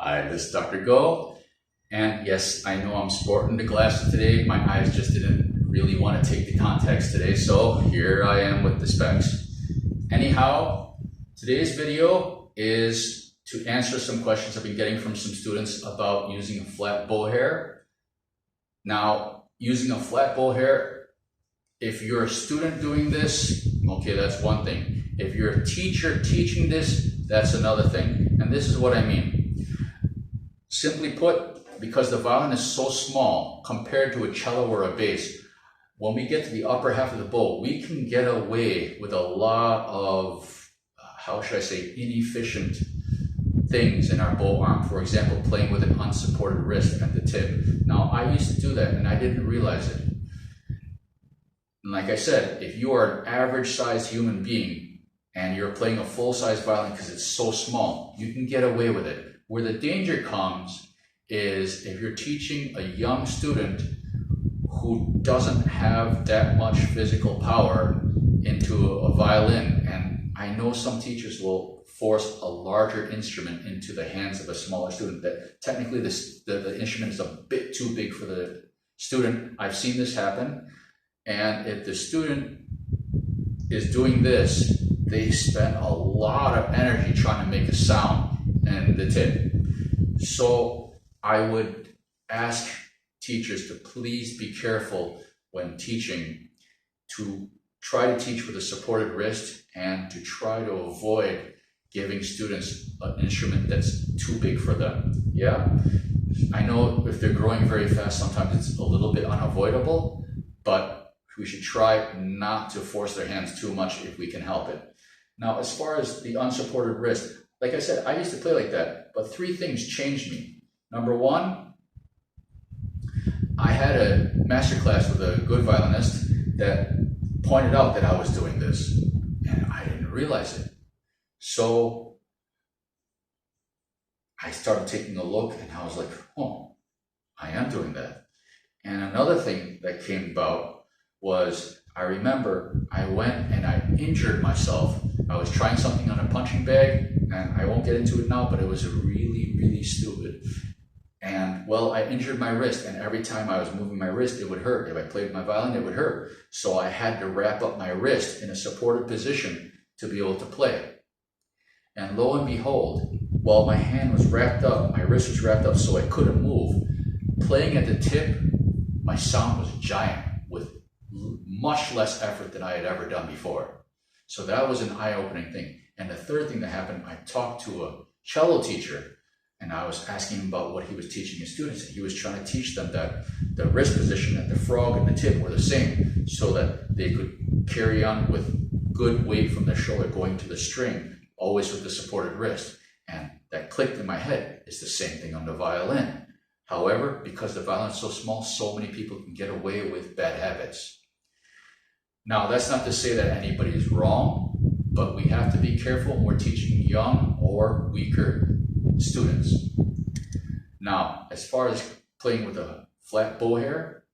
Hi, this is Dr. Go, and yes, I know I'm sporting the glasses today. My eyes just didn't really want to take the contacts today, so here I am with the specs. Anyhow, today's video is to answer some questions I've been getting from some students about using a flat bow hair. Now, using a flat bow hair, if you're a student doing this, okay, that's one thing. If you're a teacher teaching this, that's another thing. And this is what I mean. Simply put, because the violin is so small compared to a cello or a bass, when we get to the upper half of the bow, we can get away with a lot of, how should I say, inefficient things in our bow arm. For example, playing with an unsupported wrist at the tip. Now, I used to do that and I didn't realize it. And like I said, if you are an average-sized human being and you're playing a full-size violin because it's so small, you can get away with it. Where the danger comes is if you're teaching a young student who doesn't have that much physical power into a violin, and I know some teachers will force a larger instrument into the hands of a smaller student, that technically the instrument is a bit too big for the student. I've seen this happen, and if the student is doing this, they spend a lot of energy trying to make a sound and the tip. So I would ask teachers to please be careful when teaching, to try to teach with a supported wrist and to try to avoid giving students an instrument that's too big for them. Yeah, I know if they're growing very fast, sometimes it's a little bit unavoidable, but we should try not to force their hands too much if we can help it. Now, as far as the unsupported wrist, like I said, I used to play like that, but three things changed me. Number one, I had a master class with a good violinist that pointed out that I was doing this, and I didn't realize it. So I started taking a look, and I was like, oh, I am doing that. And another thing that came about was, I remember I went and I injured myself. I was trying something on a punching bag, and I won't get into it now, but it was really, really stupid. And well, I injured my wrist, and every time I was moving my wrist, it would hurt. If I played my violin, it would hurt. So I had to wrap up my wrist in a supported position to be able to play. And lo and behold, while my hand was wrapped up, my wrist was wrapped up so I couldn't move, playing at the tip, my sound was giant with much less effort than I had ever done before. So that was an eye-opening thing. And the third thing that happened, I talked to a cello teacher, and I was asking him about what he was teaching his students. And he was trying to teach them that the wrist position and the frog and the tip were the same, so that they could carry on with good weight from their shoulder going to the string, always with the supported wrist. And that clicked in my head. It's the same thing on the violin. However, because the violin is so small, so many people can get away with bad habits. Now, that's not to say that anybody is wrong, but we have to be careful when we're teaching young or weaker students. Now, as far as playing with a flat bow hair,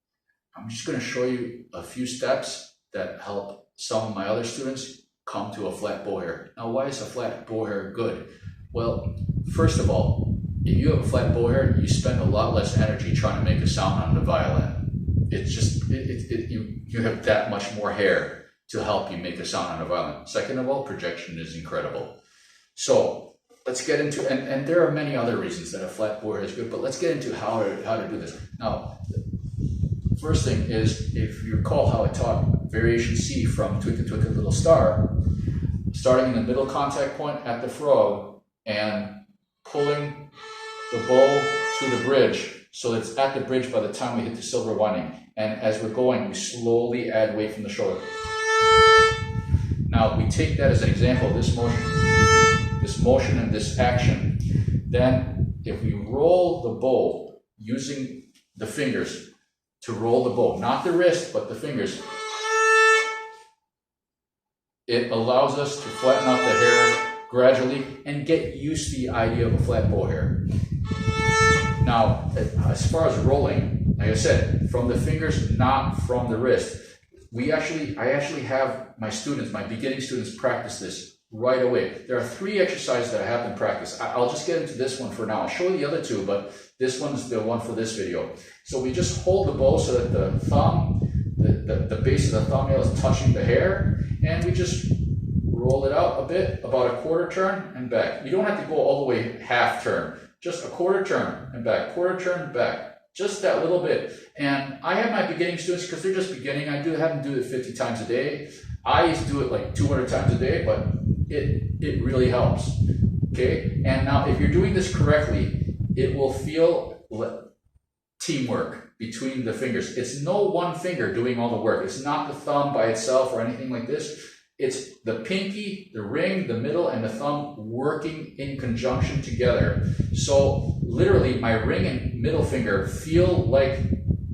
I'm just going to show you a few steps that help some of my other students come to a flat bow hair. Now, why is a flat bow hair good? Well, first of all, if you have a flat bow hair, you spend a lot less energy trying to make a sound on the violin. It's just, you have that much more hair to help you make a sound on a violin. Second of all, projection is incredible. So let's get into, and there are many other reasons that a flat bow hair is good, but let's get into how to do this. Now, first thing is, if you recall how I taught variation C from Twinkle Twinkle Little Star, starting in the middle contact point at the frog and pulling the bow to the bridge, so it's at the bridge by the time we hit the silver winding. And as we're going, we slowly add weight from the shoulder. Now, we take that as an example of this motion and this action. Then, if we roll the bow using the fingers to roll the bow, not the wrist, but the fingers, it allows us to flatten out the hair gradually and get used to the idea of a flat bow hair. Now, as far as rolling, like I said, from the fingers, not from the wrist. I actually have my students, my beginning students, practice this right away. There are 3 exercises that I have in practice. I'll just get into this one for now. I'll show you the other 2, but this one's the one for this video. So we just hold the bow so that the thumb, the base of the thumbnail is touching the hair, and we just roll it out a bit, about a quarter turn and back. You don't have to go all the way half turn, just a quarter turn and back, quarter turn back. Just that little bit. And I have my beginning students, because they're just beginning, I have them do it 50 times a day. I used to do it like 200 times a day, but it really helps. Okay? And now if you're doing this correctly, it will feel teamwork between the fingers. It's no one finger doing all the work. It's not the thumb by itself or anything like this. It's the pinky, the ring, the middle, and the thumb working in conjunction together. So literally my ring and middle finger feel like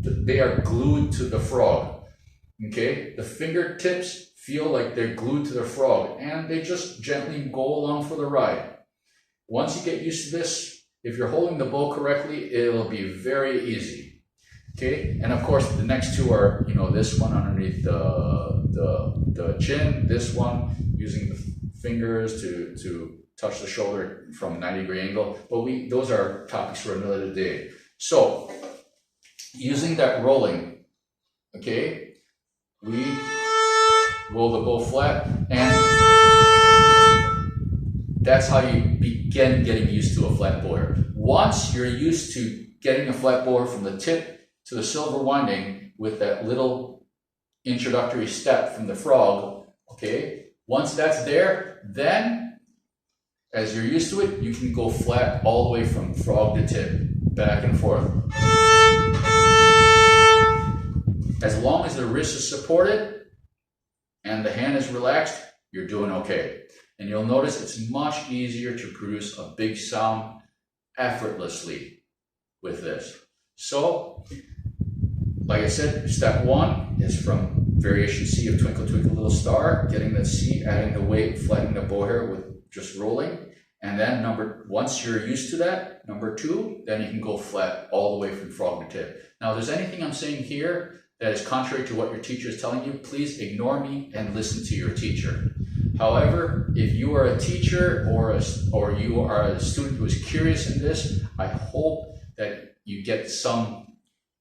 they are glued to the frog. Okay? The fingertips feel like they're glued to the frog, and they just gently go along for the ride. Once you get used to this, if you're holding the bow correctly, it'll be very easy. Okay? And of course, the next 2 are, this one underneath the chin, this one using the fingers to touch the shoulder from a 90-degree angle. But those are topics for another day. So, using that rolling, okay, we roll the bow flat, and that's how you begin getting used to a flat bow hair. Once you're used to getting a flat bow hair from the tip to the silver winding with that little introductory step from the frog, okay, once that's there, then as you're used to it, you can go flat all the way from frog to tip, back and forth. As long as the wrist is supported and the hand is relaxed, you're doing okay. And you'll notice it's much easier to produce a big sound effortlessly with this. So, like I said, step 1 is from variation C of Twinkle, Twinkle, Little Star, getting that C, adding the weight, flattening the bow hair with just rolling. And then once you're used to that, number 2, then you can go flat all the way from frog to tip. Now, if there's anything I'm saying here that is contrary to what your teacher is telling you, please ignore me and listen to your teacher. However, if you are a teacher or you are a student who is curious in this, I hope that you get some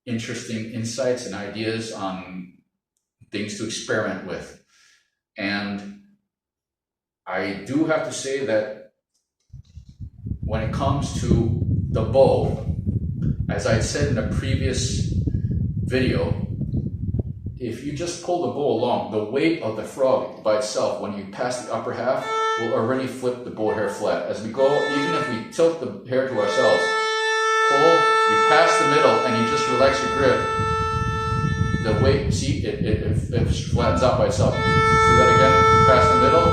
interesting insights and ideas on things to experiment with. And I do have to say that when it comes to the bow, as I said in a previous video, if you just pull the bow along, the weight of the frog by itself, when you pass the upper half, will already flip the bow hair flat. As we go, even if we tilt the hair to ourselves, pull, you pass the middle, and you just relax your grip, the weight, see, it flattens out by itself. Do that again, you pass the middle,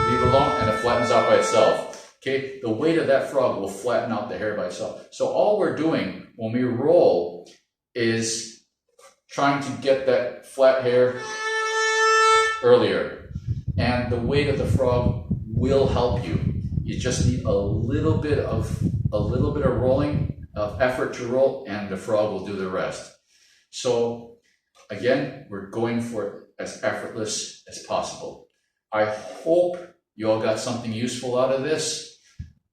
leave it alone, and it flattens out by itself. Okay, the weight of that frog will flatten out the hair by itself. So all we're doing when we roll is trying to get that flat hair earlier. And the weight of the frog will help you. You just need a little bit of rolling, of effort to roll, and the frog will do the rest. So again, we're going for it as effortless as possible. I hope you all got something useful out of this,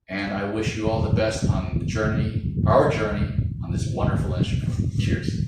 and I wish you all the best on the journey, our journey on this wonderful instrument. Cheers.